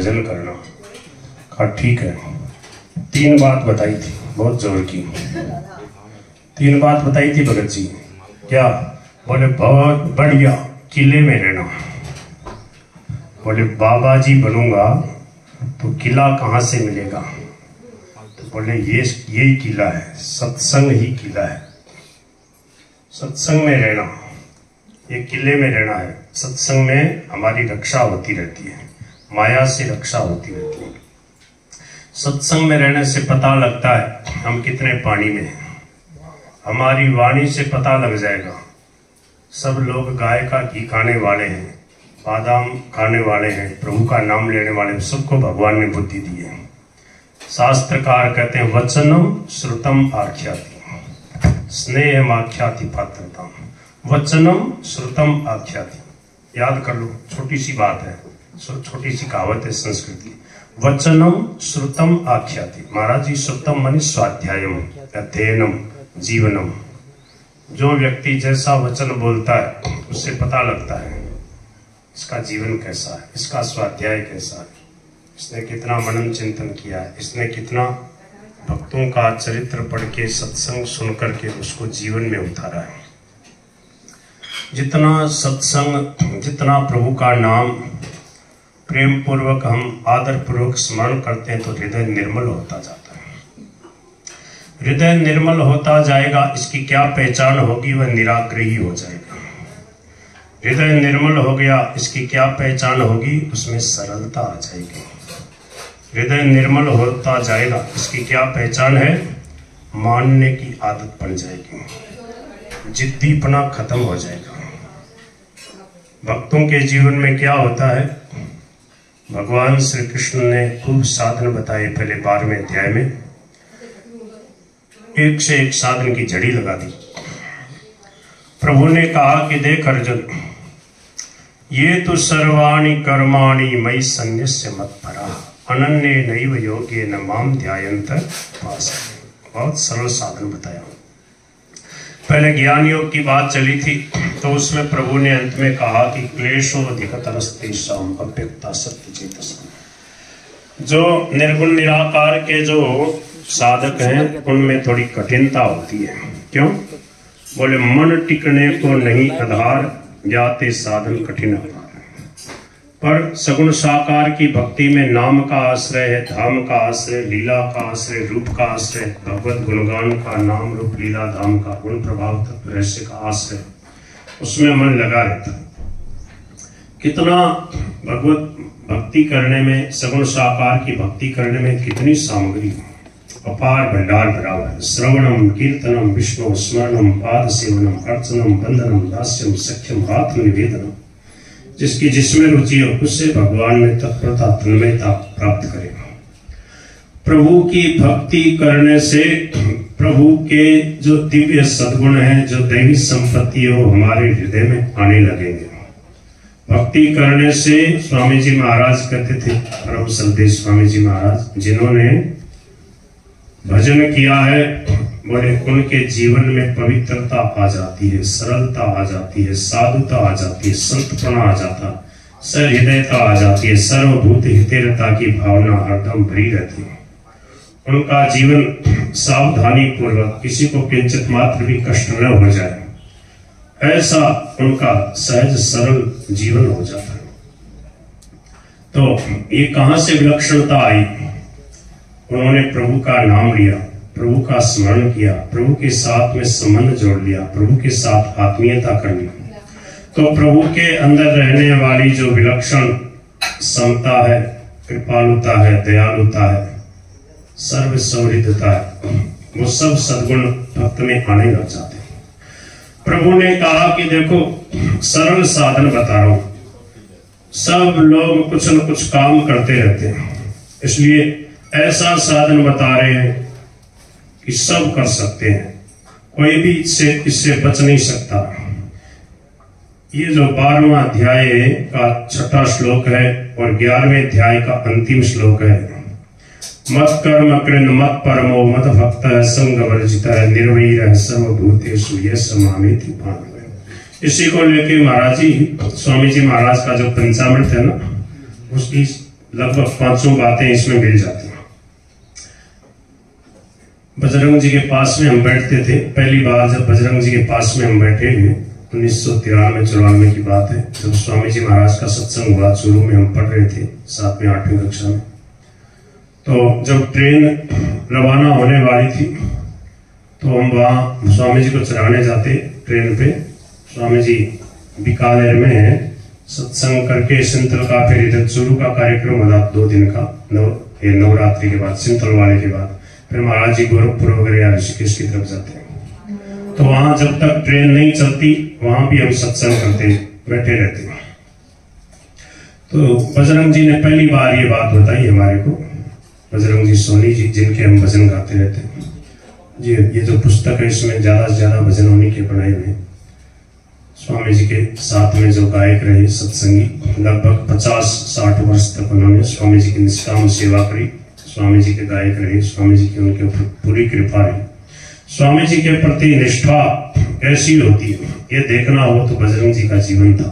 भजन करना। कहा ठीक है। 3 बात बताई थी, बहुत जोर की 3 बात बताई थी भगत जी। क्या? बोले बहुत बढ़िया किले में रहना। बोले बाबा जी बनूंगा तो किला कहाँ से मिलेगा? तो बोले यही किला है, सत्संग ही किला है। सत्संग में रहना, ये किले में रहना है। सत्संग में हमारी रक्षा होती रहती है, माया से रक्षा होती रहती है। सत्संग में रहने से पता लगता है हम कितने पानी में हैं। हमारी वाणी से पता लग जाएगा। सब लोग गाय का घी खाने वाले हैं, बादाम खाने वाले हैं, प्रभु का नाम लेने वाले हैं। सबको भगवान ने बुद्धि दी है। शास्त्रकार कहते हैं वचनम श्रुतम आख्याति स्नेहम आख्याति पात्रता। वचनम श्रुतम आख्याति, याद कर लो, छोटी सी बात है, छोटी सी कहावत है संस्कृति। वचनम श्रुतम आख्याति। महाराज जी श्रुतम मानी स्वाध्यायम, अध्ययनम, जीवनम। जो व्यक्ति जैसा वचन बोलता है उससे पता लगता है इसका जीवन कैसा है, इसका स्वाध्याय कैसा है, इसने कितना मनन चिंतन किया है, इसने कितना भक्तों का चरित्र पढ़ के सत्संग सुन करके उसको जीवन में उतारा है। जितना सत्संग, जितना प्रभु का नाम प्रेम पूर्वक हम आदर पूर्वक स्मरण करते हैं तो हृदय निर्मल होता जाता है। हृदय निर्मल होता जाएगा, इसकी क्या पहचान होगी? वह निराग्रही हो जाएगा। हृदय निर्मल हो गया, इसकी क्या पहचान होगी? उसमें सरलता आ जाएगी। हृदय निर्मल होता जाएगा, इसकी क्या पहचान है? मानने की आदत बन जाएगी, जिद्दीपना खत्म हो जाएगा। भक्तों के जीवन में क्या होता है? भगवान श्री कृष्ण ने खूब साधन बताए पहले 12वें अध्याय में। एक से एक साधन की जड़ी लगा दी। प्रभु ने कहा कि देख अर्जुन, ये तो सर्वाणि कर्माणि मयि सन्न्यस्य मत्परा अनन्ये नैव योगेन माम ध्यायन्त उपासते। बहुत सरल साधन बताया। पहले ज्ञान योग की बात चली थी तो उसमें प्रभु ने अंत में कहा कि क्लेशोऽधिकतरस्तेषाम् अव्यक्ता सत्यचेतसाम्। जो निर्गुण निराकार के जो साधक हैं उनमें थोड़ी कठिनता होती है। क्यों? बोले मन टिकने को नहीं आधार, जाते साधन कठिन आधार। पर सगुण साकार की भक्ति में नाम का आश्रय है, धाम का आश्रय, लीला का आश्रय, रूप का आश्रय, भगवत गुणगान का, नाम रूप लीला धाम का, गुण प्रभाव तत्व रहस्य का आश्रय, उसमें मन लगा रहता। कितना भगवत भक्ति करने में, सगुण साकार की भक्ति करने में कितनी सामग्री, अपार भंडार भरा हुआ है। श्रवणम कीर्तनम विष्णु स्मरणम पाद सेवनम अर्चनम बंधनम दास्यम सख्यम आत्म निवेदनम। जिसकी जिसमें रुचि हो उससे भगवान में तत्परता तन्मयता प्राप्त करे। प्रभु की भक्ति करने से प्रभु के जो दिव्य सद्गुण हैं, जो दैवी संपत्ति है, वो हमारे हृदय में आने लगेंगे। भक्ति करने से स्वामी जी महाराज कहते थे, परम संदेश स्वामी जी महाराज, जिन्होंने भजन किया है बोले उनके जीवन में पवित्रता आ जाती है, सरलता आ जाती है, साधुता आ जाती है, संतपना आ जाता, सहृदयता आ जाती है, सर्वभूत हितेरता की भावना हरदम भरी रहती है। उनका जीवन सावधानी पूर्वक, किसी को किंचित मात्र भी कष्ट न हो जाए, ऐसा उनका सहज सरल जीवन हो जाता है। तो ये कहां से विलक्षणता आई? उन्होंने प्रभु का नाम लिया, प्रभु का स्मरण किया, प्रभु के साथ में संबंध जोड़ लिया, प्रभु के साथ आत्मीयता कर ली। तो प्रभु के अंदर रहने वाली जो विलक्षण समता है, कृपालुता है, दयालुता है, सर्व सौहृदता है, वो सब सद्गुण भक्त में आने लग जाते हैं। प्रभु ने कहा कि देखो सरल साधन बता रहा हूं। सब लोग कुछ न कुछ काम करते रहते हैं, इसलिए ऐसा साधन बता रहे हैं कि सब कर सकते हैं, कोई भी इससे बच नहीं सकता। ये जो 12वां अध्याय का 6ठा श्लोक है और 11वें अध्याय का अंतिम श्लोक है, मत कर्म कृन मत परमो मत भक्त संग वर्जित निर्वैर सर्वभूतेषु यस्य मामेति भावः। इसी को लेके महाराज जी, स्वामी जी महाराज का जो पंचामृत है ना, उसकी लगभग 5 बातें इसमें मिल जाती हैं। बजरंग जी के पास में हम बैठते थे। पहली बार जब बजरंग जी के पास में हम बैठे हैं 1993-94 की बात है, जब स्वामी जी महाराज का सत्संग हुआ। चूरू में हम पढ़ रहे थे 7वीं 8वीं कक्षा में। तो जब ट्रेन रवाना होने वाली थी तो हम वहाँ स्वामी जी को चढ़ाने जाते ट्रेन पे। स्वामी जी बीकानेर में सत्संग करके सिंतल का, फिर इधर चूरू का कार्यक्रम होता 2 दिन का, नवरात्रि के बाद, सिंतल वाले के बाद फिर महाराज जी गोरखपुर वगैरह या ऋषिकेश की तरफ जाते हैं। तो वहां जब तक ट्रेन नहीं चलती वहां भी हम सत्संग करते बैठे रहते हैं। तो बजरंग जी ने पहली बार ये बात बताई हमारे को। बजरंग जी सोनी जी, जिनके हम भजन गाते रहते हैं जी। ये जो पुस्तक है इसमें ज्यादा से ज्यादा भजन उन्हीं के बनाए हुए। स्वामी जी के साथ में जो गायक रहे सत्संगी, लगभग 50-60 वर्ष तक उन्होंने स्वामी जी की निष्काम सेवा करी। स्वामी जी के गायक रहे, स्वामी जी की उनके ऊपर पूरी कृपा रही। स्वामी जी के प्रति निष्ठा कैसी होती है ये देखना हो तो बजरंग जी का जीवन था।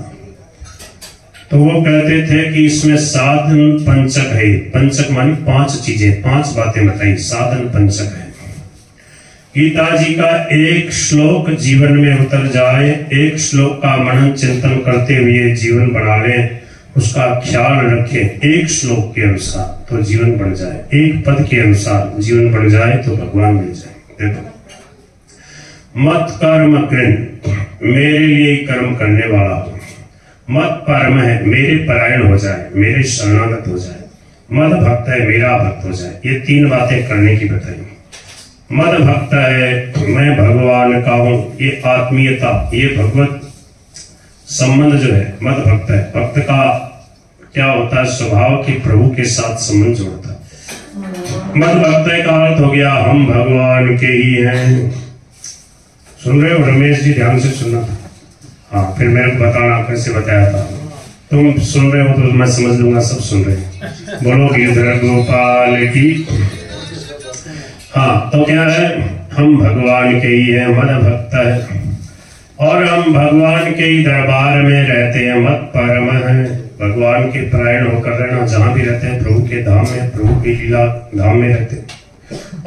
तो वो कहते थे कि इसमें साधन पंचक है। पंचक मानी 5 चीजें, 5 बातें बताई, साधन पंचक है। गीता जी का एक श्लोक जीवन में उतर जाए, एक श्लोक का मनन चिंतन करते हुए जीवन बना लें, उसका ख्याल रखें एक श्लोक के अनुसार तो जीवन बन जाए, एक पद के अनुसार जीवन बन जाए तो भगवान मिल जाए। देखो, मत कर्म कृन, मेरे लिए कर्म करने वाला हो। मत परम है, मेरे परायण हो जाए, मेरे शरणागत हो जाए। मद भक्त है, मेरा भक्त हो जाए। ये 3 बातें करने की बताई। मद भक्त है, मैं भगवान का हूं, ये आत्मीयता, ये भगवत संबंध जो है मद भक्त है। भक्त का क्या होता है स्वभाव की प्रभु के साथ संबंध जोड़ता है। मद भक्त का अर्थ हो गया हम भगवान के ही हैं। सुन रहे हो रमेश जी? ध्यान से सुनना। हाँ, फिर मेरे को बताना कैसे बताया था। तुम सुन रहे हो तो मैं समझ लूंगा सब सुन रहे हैं। बोलो गिरधर गोपाल की। हाँ, तो क्या है, हम भगवान के ही हैं, मद भक्त है और हम भगवान के ही दरबार में रहते हैं। मत परम है, भगवान के परायण होकर रहना, जहां भी रहते हैं प्रभु के धाम में, प्रभु की लीला धाम में रहते हैं।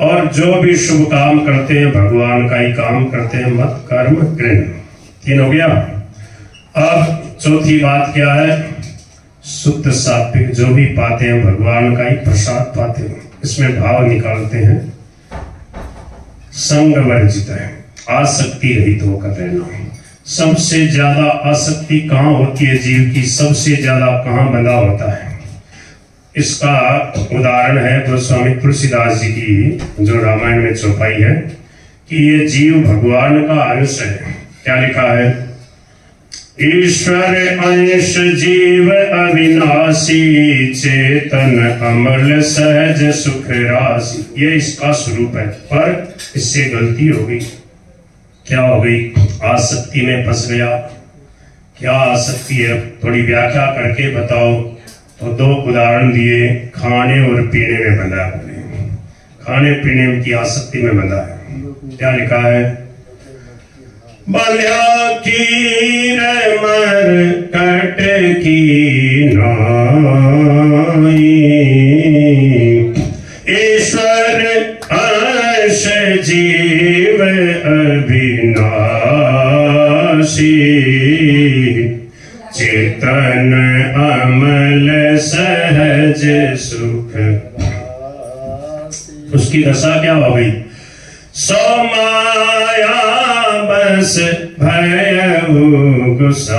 और जो भी शुभ काम करते हैं भगवान का ही काम करते हैं। मत कर्म कृन, 3 हो गया। अब चौथी बात क्या है? शुद्ध सात्विक, जो भी पाते हैं भगवान का ही प्रसाद पाते हैं। इसमें भाव निकालते हैं संग वर्जित है, आसक्ति रहित होकर रहना। सबसे ज्यादा आसक्ति कहाँ होती है जीव की? सबसे ज्यादा कहाँ बंधा होता है? इसका उदाहरण है गोस्वामी तुलसीदास जी की जो रामायण में चौपाई है कि ये जीव भगवान का अंश है। क्या लिखा है? ईश्वर अंश जीव अविनाशी, चेतन अमल सहज सुख राशि। ये इसका स्वरूप है, पर इससे गलती हो गई। क्या हो गई? आसक्ति में फंस गया। क्या आसक्ति है? थोड़ी व्याख्या करके बताओ। तो 2 उदाहरण दिए, खाने और पीने में बंधा है। खाने पीने की आसक्ति में बंधा है। क्या लिखा है? बल्या कीर मरकट की नाई, ईश्वर अंश जीव अविनाशी, चेतन अमल सहज सुख। उसकी दशा क्या हो गई? सो माया बस भयउ गुसाई,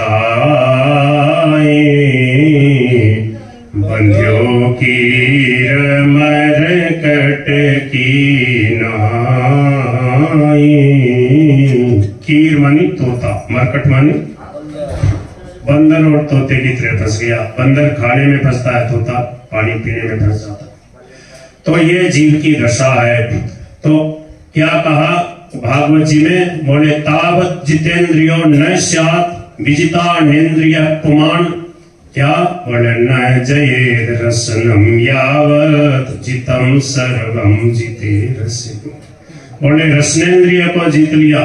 बंध्यो कीर मरकट की नाई। कीर मानी तोता, मरकट मानी बंदर, और तोते की तरह फंस गया। बंदर खाने में फंसता है, तोता पानी पीने में फंस जाता है। तो ये जीव की दशा है। तो क्या कहा भागवत जी में? बोले तावत जितेंद्रियो न स्यात् विजिता नेन्द्रिय पुमान। क्या बोले? न जये रसनम यावत जितम सर्वम जिते रसिक। बोले रसनेन्द्रिय को जीत लिया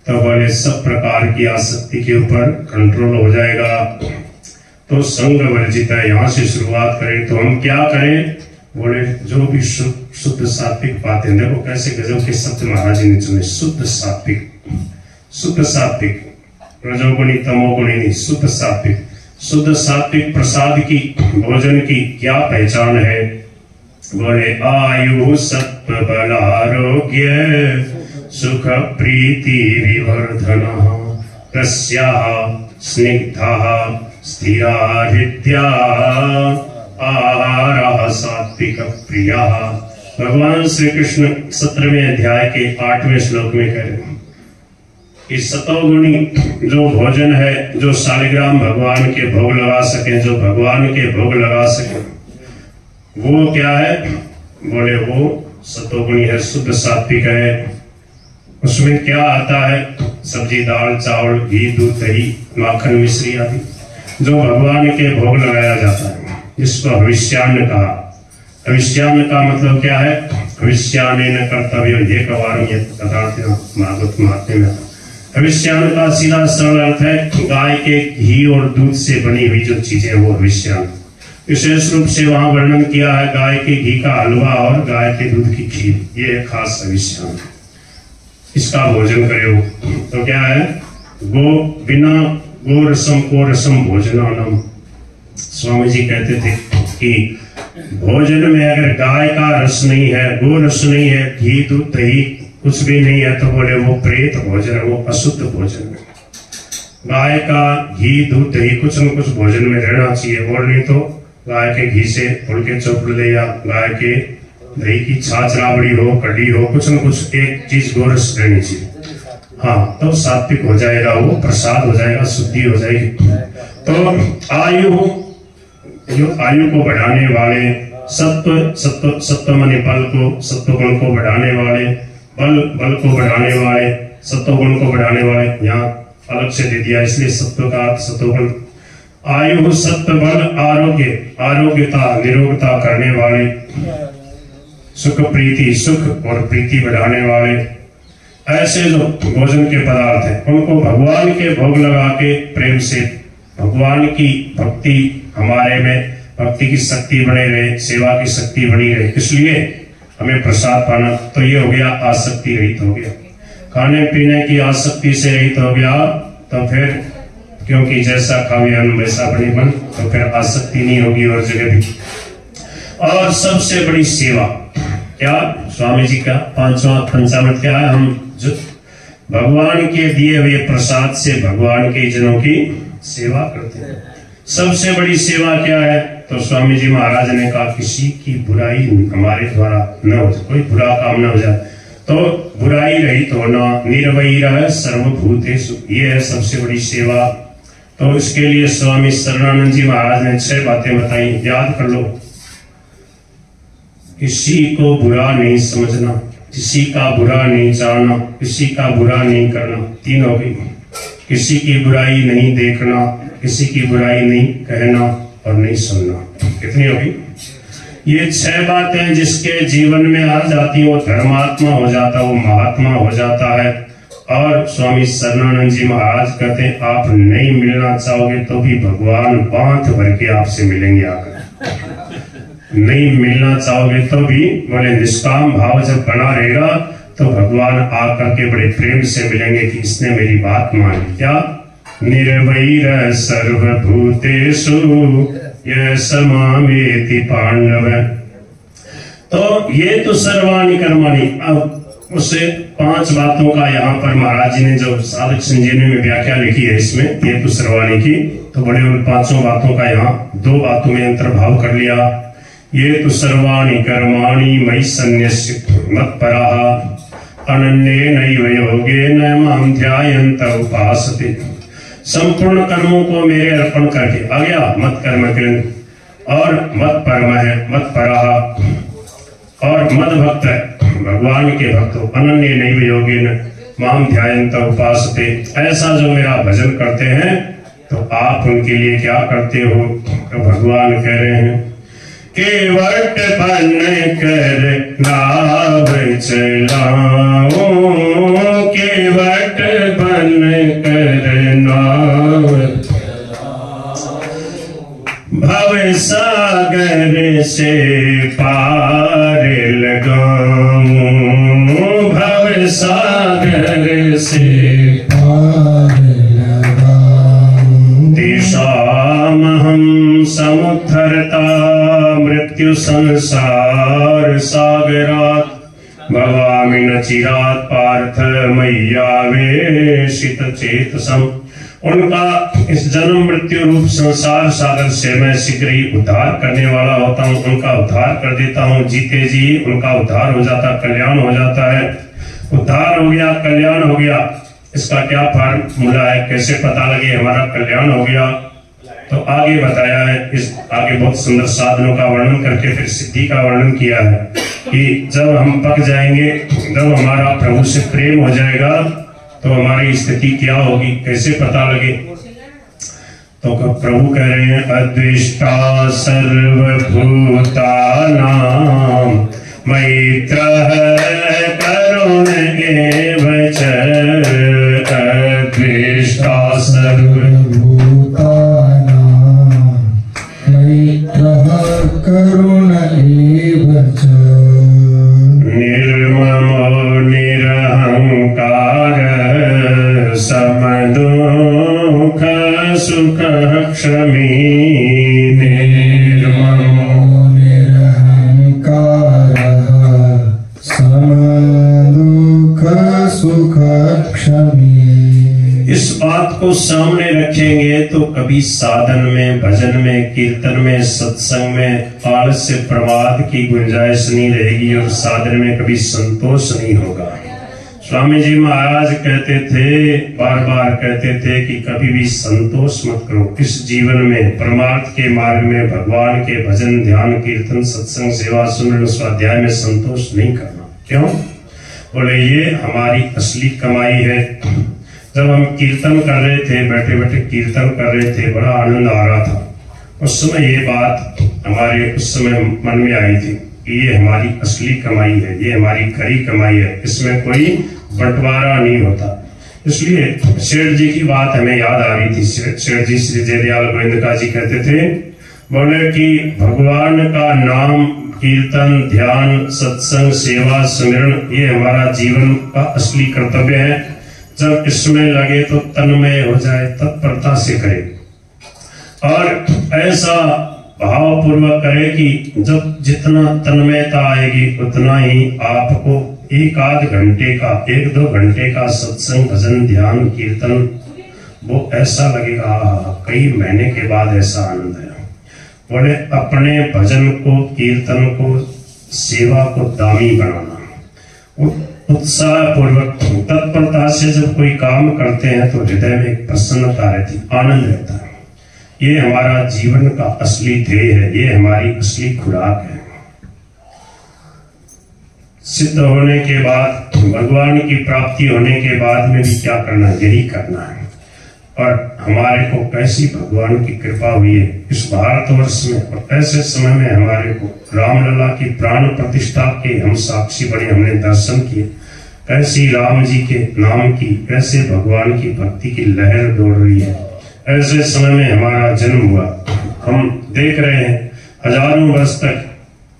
तो बोले सब प्रकार की आसक्ति के ऊपर कंट्रोल हो जाएगा। तो संग वर्जित है, यहाँ से शुरुआत करें। तो हम क्या करें? बोले जो भी शुद्ध सात्विक बातें, देखो कैसे गजब के शब्द महाराज जी ने चुने। शुद्ध सात्विक, शुद्ध सात्विक, रजोगुणी तमोगुणी नहीं, शुद्ध सात्विक। शुद्ध सात्विक प्रसाद की, भोजन की क्या पहचान है? बोले आयु सत्व बल आरोग्य सुख प्रीति विवर्धन तस्याः स्निग्धाः स्थिरा हृदया आहारः सात्विक प्रियः। भगवान श्री कृष्ण 17वें अध्याय के 8वें श्लोक में कह रहे हैं कि सतोगुणी जो भोजन है, जो शालिग्राम भगवान के भोग लगा सके, जो भगवान के भोग लगा सके, वो क्या है? बोले वो सतोगुणी है, शुद्ध सात्विक है। उसमें क्या आता है? सब्जी, दाल, चावल, घी, दूध, दही, माखन, मिश्री आदि जो भगवान के भोग लगाया जाता है, जिसको हविष्यान्न कहा। हविष्यान्न का मतलब क्या है? हविष्यानेन कर्तव्य ये कवारम ये पदार्थ भागवत महात्म्य में। हविष्यान्न का सीधा सरल अर्थ है गाय के घी और दूध से बनी हुई जो चीजें, वो हविष्यान्न। विशेष रूप से वहां वर्णन किया है गाय के घी का हलवा और गाय के दूध की खीर, ये खास हविष्यान्न, इसका भोजन करे। तो क्या है? गो बिना गो रसम को रसम भोजनानम। स्वामी जी कहते थे कि भोजन में अगर गाय का रस नहीं है, गो रस नहीं है, घी दूध दही कुछ भी नहीं है, तो बोले वो प्रेत भोजन है, वो अशुद्ध भोजन है। गाय का घी दूध दही कुछ न कुछ भोजन में रहना चाहिए, और नहीं तो गाय के घी से फुलके चोपड़े या गाय के दही की छाछ राबड़ी हो, कढ़ी हो, कुछ न कुछ एक चीज गोरस रहनी चाहिए। हाँ, तो सात्विक हो जाएगा, वो प्रसाद हो जाएगा, शुद्धि हो जाएगी। तो आयु, जो आयु को बढ़ाने वाले, सत्व माने बल को, सत्वगुण को बढ़ाने वाले, बल को बढ़ाने वाले, सत्वगुण को बढ़ाने वाले, यहाँ अलग से दे दिया इसलिए सत्व का अर्थ सत्वगुण। आयु सत्व बल आरोग्य, आरोग्यता निरोगता करने वाले, सुख प्रीति, सुख और प्रीति बढ़ाने वाले, ऐसे जो भोजन के पदार्थ हैं उनको भगवान के भोग लगा के प्रेम से भगवान की भक्ति हमारे में, भक्ति की शक्ति बने रहे, सेवा की शक्ति बनी रहे, इसलिए हमें प्रसाद पाना। तो ये हो गया आसक्ति रहित हो गया, खाने पीने की आसक्ति से रहित हो गया। तो फिर क्योंकि जैसा खावे अन्न वैसा बने मन, तो फिर आसक्ति नहीं होगी और जगह भी। और सबसे बड़ी सेवा क्या? स्वामी जी का 5वां पंचामृत क्या है? हम जो भगवान के दिए हुए प्रसाद से भगवान के जनों की सेवा करते हैं। सबसे बड़ी सेवा क्या है? तो स्वामी जी महाराज ने कहा किसी की बुराई हमारे द्वारा न हो, कोई बुरा काम न हो जाए, तो बुराई रहित होना, निर्वैर सर्वभूतेषु, ये है सबसे बड़ी सेवा। तो इसके लिए स्वामी शरणानंद जी महाराज ने 6 बातें बताई, याद कर लो। किसी को बुरा नहीं समझना, किसी का बुरा नहीं चाहना, किसी का बुरा नहीं करना, 3 हो गई। किसी की बुराई नहीं देखना, किसी की बुराई नहीं कहना और नहीं सुनना, कितनी हो गई? ये 6 बातें जिसके जीवन में आ जाती है वो धर्मात्मा हो जाता है, वो महात्मा हो जाता है। और स्वामी शरणानंद जी महाराज कहते हैं आप नहीं मिलना चाहोगे तो भी भगवान बांध भर के आपसे मिलेंगे आकर। नहीं मिलना चाहोगे तो भी, बोले निष्काम भाव जब बना रहेगा तो भगवान आकर के बड़े प्रेम से मिलेंगे कि इसने मेरी बात मानी। क्या? निर्वैर सर्वभूतेषु ये समावेति पांडव। तो ये तो सर्वाणि कर्माणि। अब उससे 5 बातों का यहाँ पर महाराज जी ने जो साधक संजीवनी में व्याख्या लिखी है इसमें, ये तो सर्वाणि की, तो बड़े उन 5 बातों का यहाँ 2 बातों में अंतर्भाव कर लिया। ये तो सर्वाणि कर्माणि मयि सन्न्यस्य मत्पराः अनन्येनैव योगेन मां ध्यायन्त उपासते। संपूर्ण कर्मों को मेरे अर्पण करके, आ गया मत कर्म कृत और मत परम है, मत पराः और मद भक्त है, भगवान के भक्त हो। अनन्य नैव योगेन माम ध्यायन्त उपासते, ऐसा जो मेरा भजन करते हैं तो आप उनके लिए क्या करते हो? तो भगवान कह रहे हैं केवट बन कर नाव चलाओ, केवट बन कर नाव सागर से पार लगाऊं, भव सागर से पार लगाऊं। तेषामहं समुद्धरता मृत्यु संसार सागरात्, भवामि न चिरात् पार्थ मय्यावेशित चेतसम्। उनका इस जन्म मृत्यु रूप संसार सागर से मैं शीघ्र ही उद्धार करने वाला होता हूँ, उनका उद्धार कर देता हूँ। जीते जी उनका उद्धार हो जाता, कल्याण हो जाता है। उद्धार हो गया, कल्याण हो गया। इसका क्या फार्मूला है, कैसे पता लगे हमारा कल्याण हो गया? तो आगे बताया है, इस आगे बहुत सुंदर साधनों का वर्णन करके फिर सिद्धि का वर्णन किया है कि जब हम पक जाएंगे, जब हमारा प्रभु से प्रेम हो जाएगा तो हमारी स्थिति क्या होगी, कैसे पता लगे? तो प्रभु कह रहे हैं अद्वेष्टा सर्वभूतानां मैत्रः करुण एव च। अद्वेष्टा करुण एव च। निर्ममो निरहंकार समदुःख सुख क्षमी। निर्ममो निरहंकार समदुःख सुख क्षमी। इस बात को सामने रखेंगे तो कभी साधन में, भजन में, कीर्तन में, सत्संग में आलस्य प्रमाद की गुंजाइश नहीं रहेगी और साधन में कभी संतोष नहीं होगा। स्वामी जी महाराज कहते थे, बार बार कहते थे कि कभी भी संतोष मत करो। इस जीवन में परमार्थ के मार्ग में भगवान के भजन, ध्यान, कीर्तन, सत्संग, सेवा, सुमरन, स्वाध्याय में संतोष नहीं करना। क्यों? बोले ये हमारी असली कमाई है। जब हम कीर्तन कर रहे थे, बैठे बैठे कीर्तन कर रहे थे, बड़ा आनंद आ रहा था। उस समय ये बात हमारे उस समय मन में आई थी कि ये हमारी असली कमाई है, ये हमारी खरी कमाई है, इसमें कोई बंटवारा नहीं होता। इसलिए शेठ जी की बात हमें याद आ रही थी। शेठ जी श्री जयदयाल गोविंदका जी कहते थे, बोले कि भगवान का नाम, कीर्तन, ध्यान, सत्संग, सेवा, सुमिरन ये हमारा जीवन का असली कर्तव्य है। जब इसमें लगे तो तन्मय हो जाए, तत्परता से करे और ऐसा भाव पूर्वक करे कि जब जितना तन्मयता आएगी उतना ही आपको एक आध घंटे का, 1-2 घंटे का सत्संग, भजन, ध्यान, कीर्तन वो ऐसा लगेगा कई महीने के बाद ऐसा आनंद है। बोले अपने भजन को, कीर्तन को, सेवा को दामी बनाना, उत्साह पूर्वक तत्परता से जब कोई काम करते हैं तो हृदय में एक प्रसन्नता रहती, आनंद रहता है। ये हमारा जीवन का असली ध्येय है, ये हमारी असली खुराक है। सिद्ध होने के बाद, भगवान की प्राप्ति होने के बाद में भी क्या करना है? यही करना है। और हमारे को कैसी भगवान की कृपा हुई है इस भारतवर्ष में, और ऐसे समय में हमारे को रामलला की प्राण प्रतिष्ठा के हम साक्षी बने, हमने दर्शन किए। कैसी राम जी के नाम की, कैसे भगवान की भक्ति की लहर दौड़ रही है। ऐसे समय में हमारा जन्म हुआ। हम देख रहे हैं हजारों वर्ष तक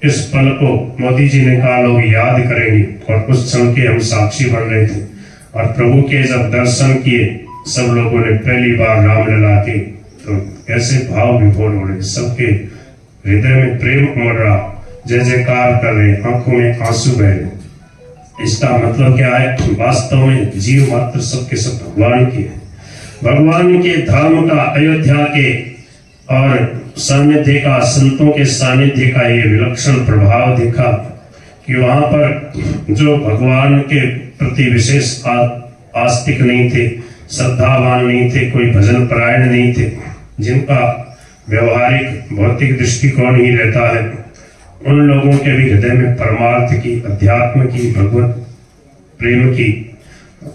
इस पल को मोदी जी ने कहा लोग याद करेंगे, और उस क्षण के हम साक्षी बन रहे थे। और प्रभु के जब दर्शन किए सब लोगों ने पहली बार रामलला के, तो कैसे भाव विभोर हो रहे, सबके हृदय में प्रेम उमड़ रहा, जय जयकार कर रहे, आंखों में आंसू बह रहे। इसका मतलब क्या है? वास्तव में जीव मात्र सबके सब भगवान के हैं। भगवान के धाम का, अयोध्या के और सानिध्य का, संतों के सानिध्य का ये विलक्षण प्रभाव देखा कि वहां पर जो भगवान के प्रति विशेष आस्तिक नहीं थे, श्रद्धावान नहीं थे, कोई भजन परायण नहीं थे, जिनका व्यवहारिक भौतिक दृष्टिकोण ही रहता है, उन लोगों के भी हृदय में परमार्थ की, अध्यात्म की, भगवत प्रेम की,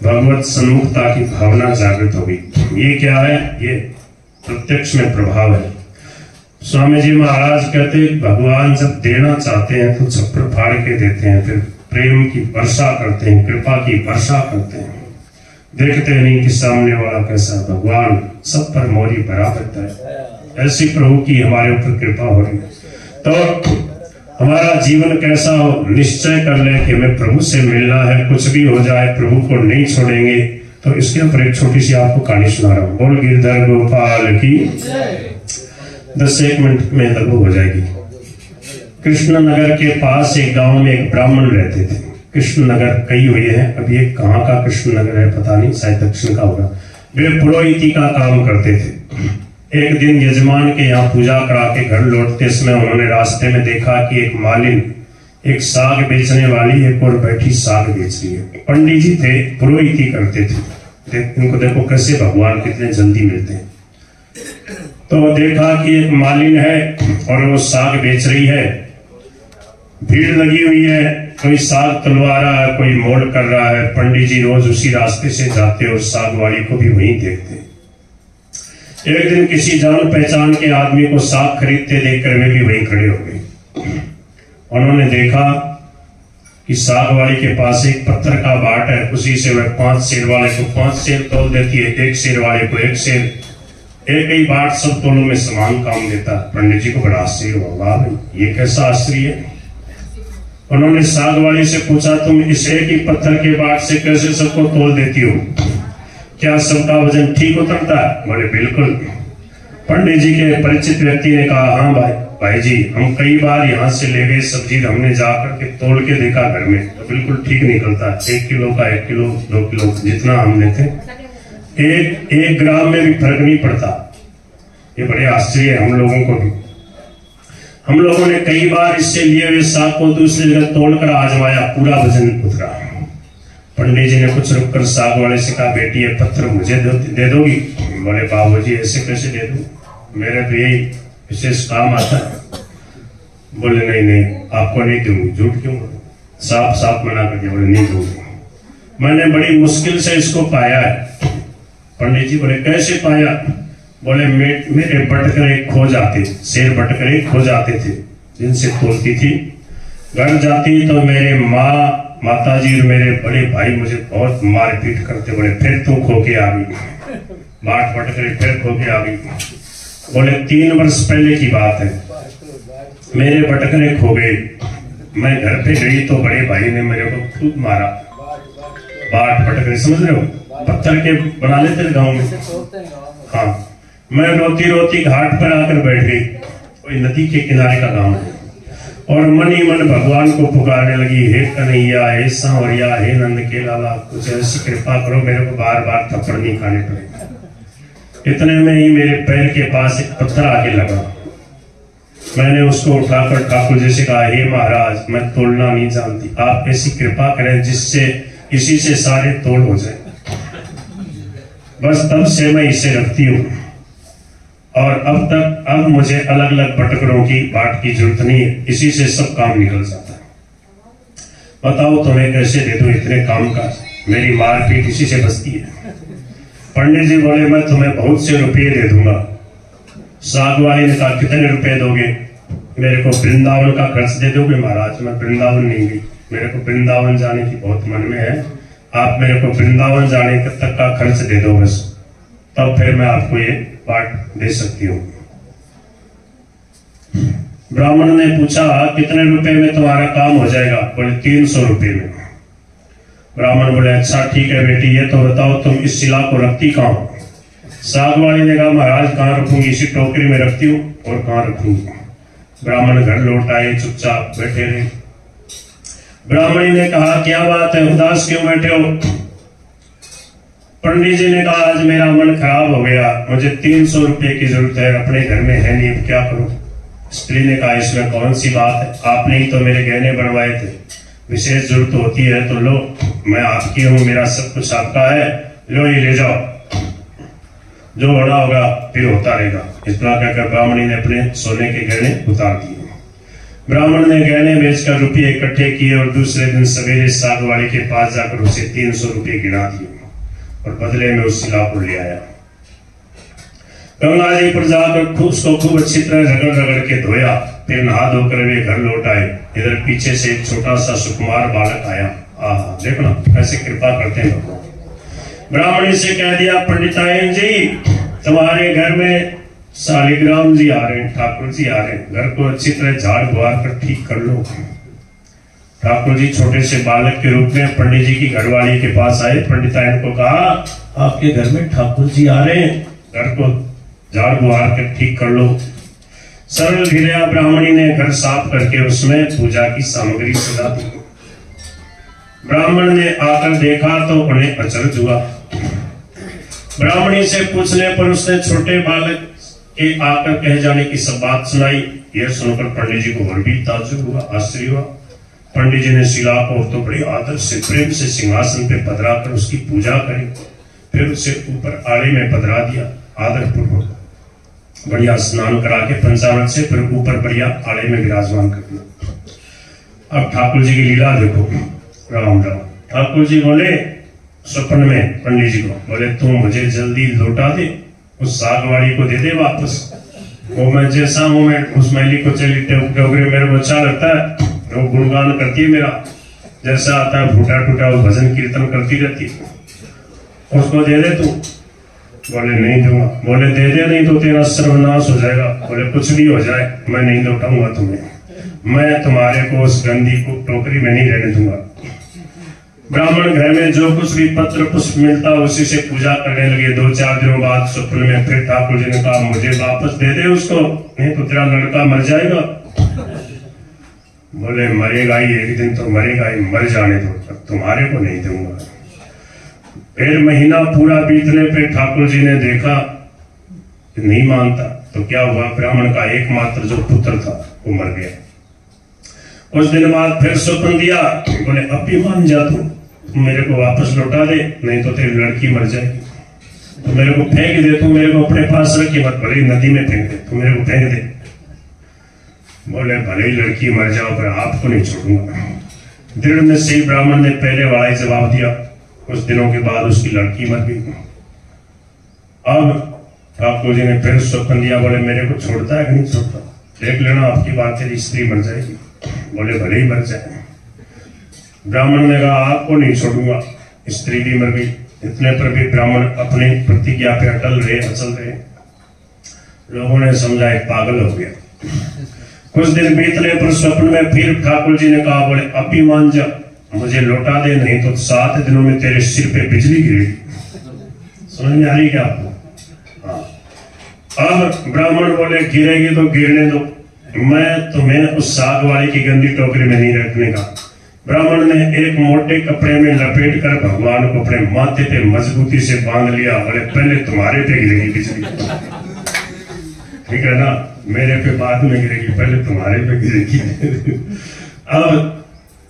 भगवत सन्मुखता की भावना जागृत हो गई। ये क्या है? ये प्रत्यक्ष में प्रभाव है। स्वामी जी महाराज कहते भगवान जब देना चाहते हैं तो छप्पर फाड़ के देते हैं, फिर प्रेम की वर्षा करते हैं, कृपा की वर्षा करते हैं। देखते नहीं कि सामने वाला कैसा, भगवान सब पर मोरी बराबर है। ऐसी प्रभु की हमारे ऊपर कृपा हो रही है। तो हमारा जीवन कैसा हो, निश्चय कर ले कि हमें प्रभु से मिलना है, कुछ भी हो जाए प्रभु को नहीं छोड़ेंगे। तो इसके ऊपर एक छोटी सी आपको कहानी सुना रहा हूँ। बोल गिरधर गोपाल की 10-1 मिनट में लगभग हो जाएगी। कृष्णनगर के पास एक गांव में एक ब्राह्मण रहते थे। कृष्णनगर कई हुए हैं, अब ये कहाँ का कृष्णनगर है पता नहीं, शायद दक्षिण का होगा। वे पुरोहिती का काम करते थे। एक दिन यजमान के यहाँ पूजा करा के घर लौटते समय उन्होंने रास्ते में देखा कि एक मालिन एक साग बेचने वाली एक और बैठी साग बेच रही है। पंडित जी थे, पुरोहिती करते थे। इनको देखो कैसे भगवान कितने जल्दी मिलते हैं। तो देखा कि एक मालिन है और वो साग बेच रही है, भीड़ लगी हुई है, कोई साग तुलवा रहा है, कोई मोड़ कर रहा है। पंडित जी रोज उसी रास्ते से जाते और साग वाली को भी वहीं देखते। एक दिन किसी जान पहचान के आदमी को साग खरीदते देखकर वे भी वहीं खड़े हो गए। उन्होंने देखा कि साग वाली के पास एक पत्थर का बाट है, उसी से वह 5 सेर वाले को 5 सेर तोल देती है, 1 सेर वाले को 1 सेर, एक ही बाट सब तोलों में समान काम देता। पंडित जी को बड़ा आश्चर्य हुआ, भाई ये कैसा आश्चर्य है। उन्होंने साग वाली से पूछा, तुम इस एक ही पत्थर के बाट से कैसे सबको तोल देती हो, क्या सबका वजन ठीक उतरता है? बोले बिल्कुल। पंडित जी के परिचित व्यक्ति ने कहा, हाँ भाई जी, हम कई बार यहाँ से ले गए सब्जी, हमने जाकर के तोल के देखा घर में, तो बिल्कुल ठीक निकलता है। 1 किलो का 1 किलो 2 किलो जितना हम लेते, एक ग्राम में भी फर्क नहीं पड़ता। ये बड़े आश्चर्य है हम लोगों को भी। हम लोगों ने कई बार इससे लिए हुए साग को दूसरी जगह तोड़कर आजमाया, पूरा वजन उतरा। पंडित जी ने कुछ रुककर साग वाले से कहा, बेटी ये पत्थर मुझे दे दोगी? बोले बाबूजी ऐसे कैसे दे दूं, मेरे तो यही विशेष काम आता है। बोले नहीं आपको नहीं दूंगी। झूठ क्यों? साफ साफ मना कर दिया। बोले नहीं दूंगी, मैंने बड़ी मुश्किल से इसको पाया है। पंडित जी बोले कैसे पाया? बोले मेरे बटकरे खो जाते, शेर बटकरे खो जाते थे जिनसे तोलती थी। घर जाती तो मेरे माताजी और मेरे बड़े भाई मुझे बहुत मारपीट करते। बोले फिर तू खो के आ गई, बाट बटकरे फिर खो के आ गई। बोले 3 वर्ष पहले की बात है, मेरे बटकरे खो गए। मैं घर पे गई तो बड़े भाई ने मेरे को खूब मारा। बाट बटकरे समझ रहे हो, पत्थर के बना लेते थे गाँव में। हाँ, मैं रोती रोती घाट पर आकर बैठ गई। कोई नदी के किनारे का गांव है, और मन ही मन भगवान को पुकारने लगी, हे कन्हैया, हे सांवरिया, हे नंद के लाला, कुछ ऐसी कृपा करो मेरे को बार बार थप्पड़ नहीं खाने पड़े। इतने में ही मेरे पैर के पास एक पत्थर आके लगा। मैंने उसको उठाकर ठाकुर जी से कहा, हे महाराज मैं तोड़ना नहीं जानती, आप ऐसी कृपा करें जिससे इसी से सारे तोड़ हो जाए। बस तब से मैं इसे रखती हूँ और अब मुझे अलग अलग बटकरों की बाट की जरूरत नहीं है, इसी से सब काम निकल जाता है। बताओ तुम्हें कैसे दे दूं इतने काम का, मेरी मारपीट इसी से बचती है। पंडित जी बोले मैं तुम्हें बहुत से रुपये दे दूंगा। साग वाले ने कहा कितने रुपए दोगे? मेरे को वृंदावन का खर्च दे दोगे? महाराज मैं वृंदावन नहीं गई, मेरे को वृंदावन जाने की बहुत मन में है, आप मेरे को वृंदावन जाने तक का खर्च दे दो बस, तब फिर मैं आपको ये बाट दे सकती हूँ। ब्राह्मण ने पूछा कितने रुपए में तुम्हारा काम हो जाएगा? बोले 300 रुपए में। ब्राह्मण बोले अच्छा ठीक है बेटी, ये तो बताओ तुम इस शिला को रखती कहाँ हो? साग वाली ने कहा महाराज कहाँ रखूंगी, इसी टोकरी में रखती हूँ। और कहाँ रखूंगी? ब्राह्मण घर लौट आए, चुपचाप बैठे रहे। ब्राह्मणी ने कहा क्या बात है, उदास क्यों बैठे हो? पंडित जी ने कहा आज मेरा मन खराब हो गया, मुझे 300 रुपए की जरूरत है, अपने घर में है नहीं, क्या करूं? स्त्री ने कहा इसमें कौन सी बात है, आपने ही तो मेरे गहने बनवाए थे, विशेष जरूरत होती है तो लो, मैं आपकी हूं, मेरा सब कुछ आपका है, लो ये ले जाओ, जो होना होगा फिर होता रहेगा। इस प्रकार कहकर ब्राह्मणी ने अपने सोने के गहने उतार दिए। ब्राह्मण ने गहने बेचकर रुपये इकट्ठे किए और दूसरे दिन सवेरे साग वाले के पास जाकर उसे 300 रुपये गिना दिए और बदले में उस शिला को ले आया। गंगा जी पर जाकर उसको खूब अच्छी तरह रगड़ रगड़ के धोया, फिर नहा धोकर वे घर लौट आए। इधर पीछे से एक छोटा सा सुकुमार बालक आया। आहा देखना कैसे कृपा करते हैं भगवान। ब्राह्मणी से कह दिया पंडितायन जी तुम्हारे घर में शालिग्राम जी आ रहे हैं, ठाकुर जी आ रहे हैं, घर को अच्छी तरह झाड़ बुहार कर ठीक कर लो। ठाकुर जी छोटे से बालक के रूप में पंडित जी की घरवाली के पास आए। पंडितायन को कहा, आपके घर में ठाकुर जी आ रहे हैं, घर को झाड़ बुहार कर ठीक कर लो। सरल हृदया ब्राह्मणी ने घर साफ करके उसमें पूजा की सामग्री सजा दी। ब्राह्मण ने आकर देखा तो उन्हें अचरज हुआ। ब्राह्मणी से पूछने पर उसने छोटे बालक के आकर कह जाने की सब बात सुनाई। यह सुनकर पंडित जी को और भी ताज्जुब हुआ, आश्चर्य हुआ। पंडित जी ने शिला को तो बड़े आदर से प्रेम से सिंहासन पे पधरा कर उसकी पूजा करी। फिर उसे ऊपर आड़े में पधरा दिया आदर पूर्वक। बढ़िया स्नान करा के पंचामृत से फिर ऊपर बढ़िया आड़े में विराजमान करना। अब ठाकुर जी की लीला देखो। राम राम। ठाकुर जी बोले स्वप्न में पंडित जी को, बोले तू मुझे जल्दी लौटा दे, उस सागवाड़ी को दे दे वापस। वो मैं जैसा हूं, मैं उस मैली को चली टोकरी मेरे को अच्छा लगता है, वो गुणगान करती है मेरा, जैसा आता है फूटा टूटा वो भजन कीर्तन करती रहती है, उसको दे दे तू। बोले नहीं दूंगा। बोले दे दे, नहीं तो तेरा सर्वनाश हो जाएगा। बोले कुछ भी हो जाए मैं नहीं लौटाऊंगा तुम्हें, मैं तुम्हारे को उस गंदी को टोकरी में नहीं रहने दूंगा। ब्राह्मण घर में जो कुछ भी पत्र पुष्प मिलता उसी से पूजा करने लगे। 2-4 दिनों बाद स्वप्न में फिर ठाकुर जी ने कहा, मुझे वापस दे दे उसको, नहीं तो तेरा लड़का मर जाएगा। बोले मरेगा ही, एक दिन तो मरेगा ही, मर जाने दो, तब तुम्हारे को नहीं दूंगा। फिर महीना पूरा बीतने पे ठाकुर जी ने देखा कि नहीं मानता, तो क्या हुआ, ब्राह्मण का एकमात्र जो पुत्र था वो मर गया। कुछ दिन बाद फिर स्वप्न दिया, बोले अब भी मान जा तू मेरे को वापस लौटा दे, नहीं तो तेरी लड़की मर जाएगी, तो मेरे को फेंक दे, तू मेरे को अपने पास रखी मत, भले नदी में फेंक दे, तू मेरे को फेंक दे। बोले भले ही लड़की मर जाओ पर आपको नहीं छोड़ूंगा। दृढ़ में से ब्राह्मण ने पहले वाला ही जवाब दिया। कुछ दिनों के बाद उसकी लड़की मर गई। अब ठाकुर जी ने फिर स्वप्न दिया, बोले मेरे को छोड़ता है कि नहीं छोड़ता, देख लेना आपकी बात, तेरी स्त्री मर जाएगी। बोले भले ही मर जाए। ब्राह्मण ने कहा आपको नहीं छोड़ूंगा, स्त्री भी मर गई। इतने पर भी ब्राह्मण अपने प्रतिज्ञा पे अटल रहे, अचल रहे। लोगों ने समझा एक पागल हो गया। कुछ दिन बीतने पर स्वप्न में फिर ठाकुर जी ने कहा, बोले अब भी मान जा, मुझे लौटा दे, नहीं तो 7 दिनों में तेरे सिर पे बिजली गिरेगी। समझ में आ रही क्या आपको? हाँ। अब ब्राह्मण बोले गिरेगी तो गिरने दो, मैं तुम्हें उस साग वाली की गंदी टोकरी में नहीं रखने का। ब्राह्मण ने एक मोटे कपड़े में लपेट कर भगवान को अपने माथे पे मजबूती से बांध लिया। बोले पहले तुम्हारे पे गिरेगी बिजली, ठीक है ना, मेरे पे बाद में गिरेगी, पहले तुम्हारे पे गिरेगी। अब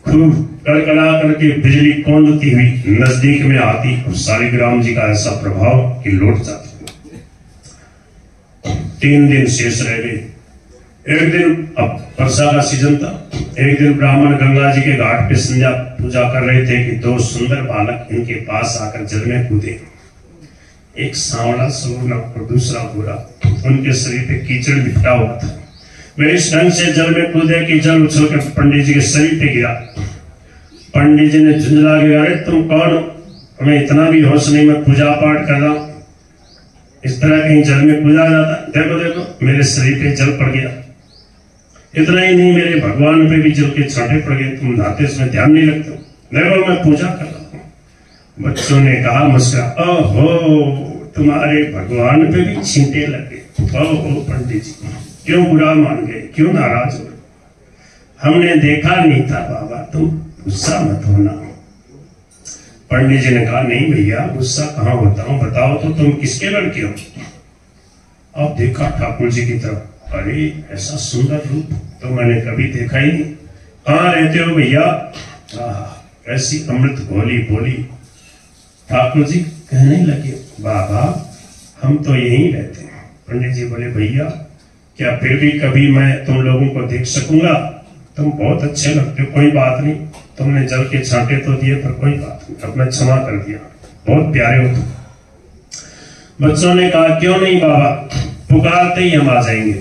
खूब कड़कड़ा करके बिजली कौंधती हुई नजदीक में आती और शालिग्राम जी का ऐसा प्रभाव कि लौट जाती। 3 दिन शेष रह गए। एक दिन, अब वर्षा का सीजन था, एक दिन ब्राह्मण गंगा जी के घाट पे संध्या पूजा कर रहे थे कि 2 सुंदर बालक इनके पास आकर जल में कूदे। एक सांवला सुवर्ण और दूसरा गोरा, उनके शरीर पे कीचड़ लिपटा हुआ था। वे इस ढंग से जल में कूदे कि जल उछलकर पंडित जी के शरीर पे गिरा। पंडित जी ने झुंझला के, अरे तुम कौन हो, हमें इतना भी होश नहीं, मैं पूजा पाठ कर रहा हूं, इस तरह कहीं जल में कूदा जाता। देखो देखो मेरे शरीर पे जल पड़ गया। इतना ही नहीं, मेरे भगवान पे भी जल के छांटे पड़ गए, तुम नहाते उसमें ध्यान नहीं रखते। देखो मैं पूजा कर रहा हूं। बच्चों ने कहा मुस्कुरा, ओहो तुम्हारे भगवान पे भी छींटे लगे। ओहो पंडित जी क्यों बुरा मान गए, क्यों नाराज हो? हमने देखा नहीं था बाबा, तुम गुस्सा मत होना। पंडित जी ने कहा नहीं भैया गुस्सा कहाँ होता हूं, बताओ तो तुम किसके लड़के हो? अब देखा ठाकुर जी की तरफ, अरे ऐसा सुंदर रूप तो मैंने कभी देखा ही नहीं। कहाँ रहते हो भैया? ऐसी अमृत भोली बोली। ठाकुर जी कहने लगे, बाबा हम तो यहीं रहते हैं। पंडित जी बोले, भैया क्या फिर भी कभी मैं तुम लोगों को देख सकूंगा? तुम बहुत अच्छे लगते हो, कोई बात नहीं, तुमने जल के छांटे तो दिए पर कोई बात नहीं, अब मैं क्षमा कर दिया, बहुत प्यारे हो तुम। बच्चों ने कहा क्यों नहीं बाबा, पुकारते ही हम आ जाएंगे।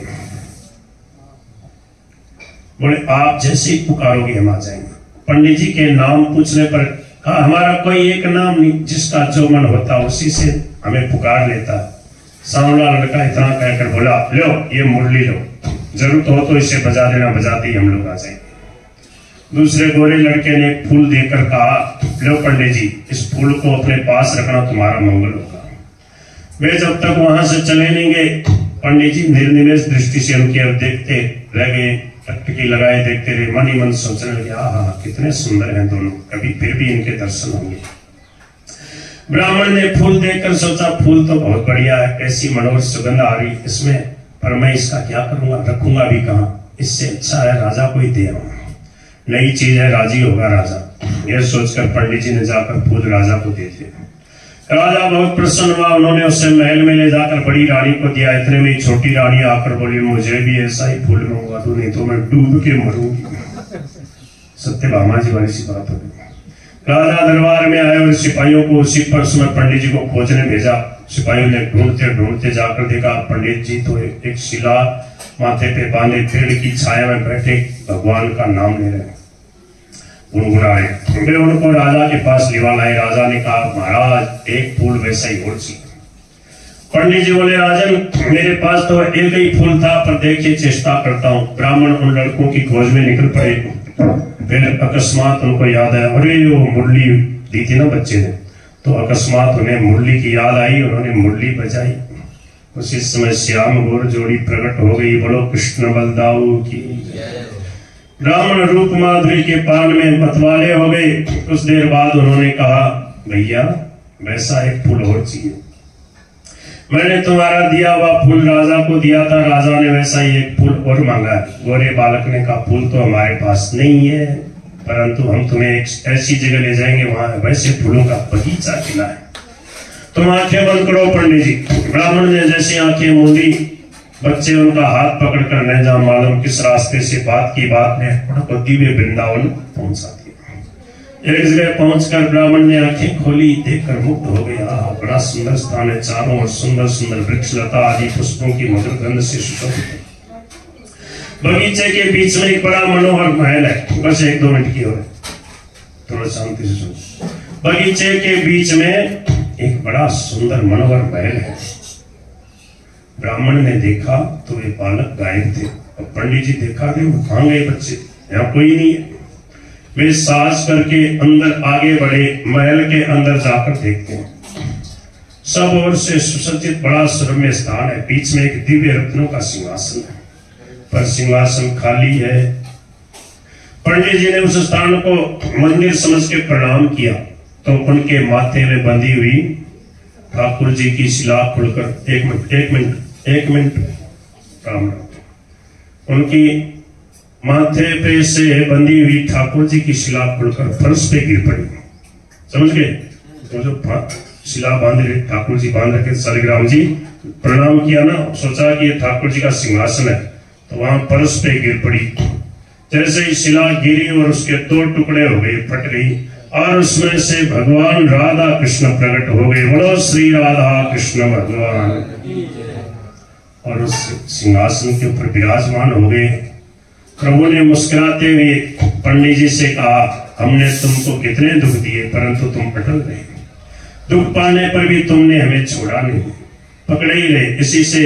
बोले आप जैसे ही पुकारोगे हम आ जाएंगे। पंडित जी के नाम पूछने पर कहा हमारा कोई एक नाम नहीं, जिसका जो मन होता उसी से हमें पुकार लेता। सामने लड़का इतना कहकर बोला, लो ये मुरली लो, जरूरत हो तो इसे बजा देना, बजाते ही हम लोग आ जाएंगे। दूसरे गोरे लड़के ने एक फूल देकर कहा, लो पंडित जी इस फूल को अपने पास रखना, तुम्हारा मंगल होगा। वे जब तक वहां से चले नहीं गए, पंडित जी निर्निमेष दृष्टि से उनकी ओर देखते रह गए, टकटकी लगाए देखते रहे, मन ही मन सोचने लगे, हाँ कितने सुंदर हैं दोनों, कभी फिर भी इनके दर्शन होंगे। ब्राह्मण ने फूल देखकर सोचा, फूल तो बहुत बढ़िया है, ऐसी मनोहर सुगंध आ रही इसमें, पर मैं इसका क्या करूंगा, रखूंगा भी कहाँ, इससे अच्छा है राजा को ही दे आऊं, नई चीज है, राजी होगा राजा। यह सोचकर पंडित जी ने जाकर फूल राजा को दे दिए। राजा बहुत प्रसन्न हुआ, उन्होंने उसे महल में ले जाकर बड़ी रानी को दिया। इतने में छोटी रानी आकर बोली, मुझे भी ऐसा ही फूल मंगवा दो, नहीं तो मैं डूब के मरूंगी। सत्यभामा जी वाली सी बात हो गई। राजा दरबार में आए और सिपाहियों को उसी पर समय पंडित जी को खोजने भेजा। सिपाहियों ने ढूंढते ढूंढते जाकर देखा, पंडित जी तो एक शिला माथे पे बांधे पेड़ की छाया में बैठे भगवान का नाम ले रहे, गुनगुनाए। वे उनको राजा के पास लिवा लाए। राजा ने कहा, महाराज एक फूल वैसा ही और चाहिए। पंडित जी बोले, राजन मेरे पास तो एक ही फूल था, पर देखिए चेष्टा करता हूँ। ब्राह्मण उन लड़कों की खोज में निकल पड़े। फिर अकस्मात उनको याद आया, अरे वो मुरली दी थी ना बच्चे ने, तो अकस्मात उन्हें मुरली की याद आई, उन्होंने मुरली बजाई। उसी समय श्याम गौर जोड़ी प्रकट हो गई। बोलो कृष्ण बलदाऊ की। ब्राह्मण रूप माधुरी के पान में मतवाले हो गए। कुछ देर बाद उन्होंने कहा, भैया वैसा एक फूल और चाहिए। मैंने तुम्हारा दिया हुआ फूल राजा को दिया था, राजा ने वैसा ही एक फूल और मांगा। गोरे बालक ने कहा, फूल तो हमारे पास नहीं है, परंतु हम तुम्हें एक ऐसी जगह ले जाएंगे, वहां वैसे फूलों का बगीचा खिला है, तुम आंखें बंद करो। पंडित जी ब्राह्मण ने जैसे आंखें मूंदी, बच्चे उनका हाथ पकड़कर न जा मालूम किस रास्ते से बात की बात ने उनको दिव्य वृंदावन पहुंचा दिया। एक जगह पहुंचकर ब्राह्मण ने आंखें खोली, देखकर मुक्त हो गया। बड़ा सुंदर स्थान है, चारों ओर सुंदर सुंदर वृक्ष लता आदि पुष्पों की मधुर गंध से सुशोभित। बगीचे के बीच में एक बड़ा मनोहर महल है। बस 1-2 मिनट की हो रही, थोड़ा शांति से सुनो। बगीचे के बीच में एक बड़ा सुंदर मनोहर महल है। ब्राह्मण ने देखा तो वे बालक गायब थे। अब पंडित जी देखा थे, वो कहां गए बच्चे, यहाँ कोई नहीं है। वे साहस करके अंदर आगे बढ़े। महल के अंदर जाकर देखते हैं, सब ओर से सुसज्जित बड़ा सुरम्य स्थान है। बीच में एक दिव्य रत्नों का सिंहासन है, पर सिंहासन खाली है। पंडित जी ने उस स्थान को मंदिर समझ के प्रणाम किया तो उनके माथे में बंधी हुई ठाकुर जी की शिला खुलकर, एक मिनट उनकी माथे पे से बंधी हुई ठाकुर जी की शिला खुलकर फर्श पे गिर पड़ी। समझ गए? तो जो शिला बांध रहे ठाकुर जी, बांध रखे शालिग्राम जी, प्रणाम किया ना, सोचा कि ये ठाकुर जी का सिंहासन है, तो वहां फर्श पे गिर पड़ी। जैसे ही शिला गिरी और उसके 2 टुकड़े हो गए, फट गई, और उसमें से भगवान राधा कृष्ण प्रकट हो गए। बोलो श्री राधा कृष्ण भगवान। और उस सिंहासन के ऊपर विराजमान हो गए। प्रभु ने मुस्कुराते हुए पंडित जी से कहा, हमने तुमको कितने दुख दिए, परंतु तुम अटल रहे। दुख पाने पर भी तुमने हमें छोड़ा नहीं, पकड़े ही रहे। इसी से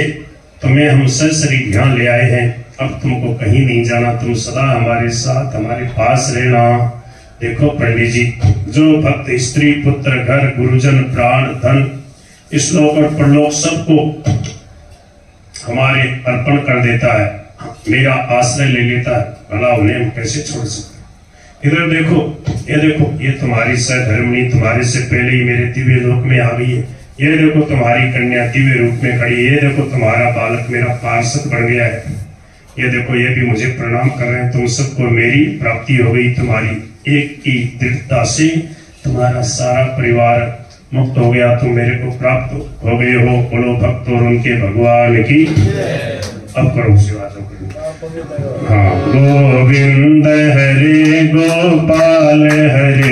तुम्हें हम सशरीर ध्यान ले आए हैं। अब तुमको कहीं नहीं जाना, तुम सदा हमारे साथ, हमारे पास रहना। देखो पंडित जी, जो भक्त स्त्री पुत्र घर गुरुजन प्राण धन इस लोक और परलोक सबको हमारे अर्पण कर देता है, मेरा आश्रय ले लेता है, भला उन्हें हम कैसे छोड़ सकते। इधर देखो, ये तुम्हारी सहधर्मिणी तुम्हारे से पहले ही मेरे दिव्य लोक में आ गई है। ये देखो तुम्हारी कन्या दिव्य रूप में खड़ी है। ये देखो तुम्हारा बालक मेरा पार्षद बन गया है। ये देखो ये भी मुझे प्रणाम कर रहे हैं। तुम सबको मेरी प्राप्ति हो गई, तुम्हारी एक की दृढ़ता से तुम्हारा सारा परिवार मुक्त हो गया, तुम मेरे को प्राप्त हो गए हो। बोलो भक्त और उनके भगवान की। अब करो सेवा। हाँ, गोविंद हरे गोपाल हरे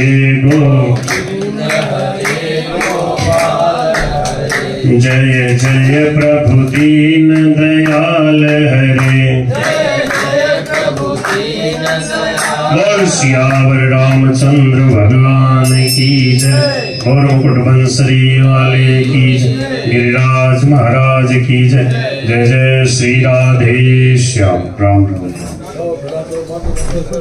जय जय प्रभु दीन दयाल हरे। बोल सियावर रामचंद्र भगवान की जय। और मुकुट बंसरी वाले की जय। गिरिराज महाराज की जय। जय जय श्री राधे श्याम। राम राम।